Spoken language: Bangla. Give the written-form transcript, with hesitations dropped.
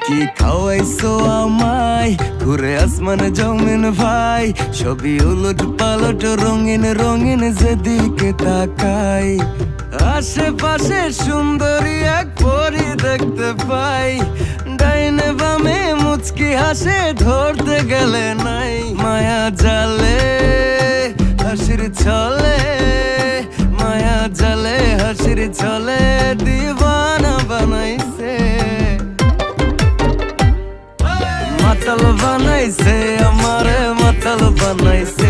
কি খাওয়াইছো আমায়, ঘুরে আসমান জমিন ভাই, সবই উলট পালট রঙিন রঙিন যেদিকে তাকাই। আশেপাশে সুন্দরী এক পরি দেখতে পাই, ডাইনে বামে মুচকি হাসে ধরতে গেলে নাই। মায়া জালে হাসির ছলে, মায়া জালে হাসির ছলে দিবানা বানাইছে, মাতাল বানাইছে আমারে মাতাল বানাইছে।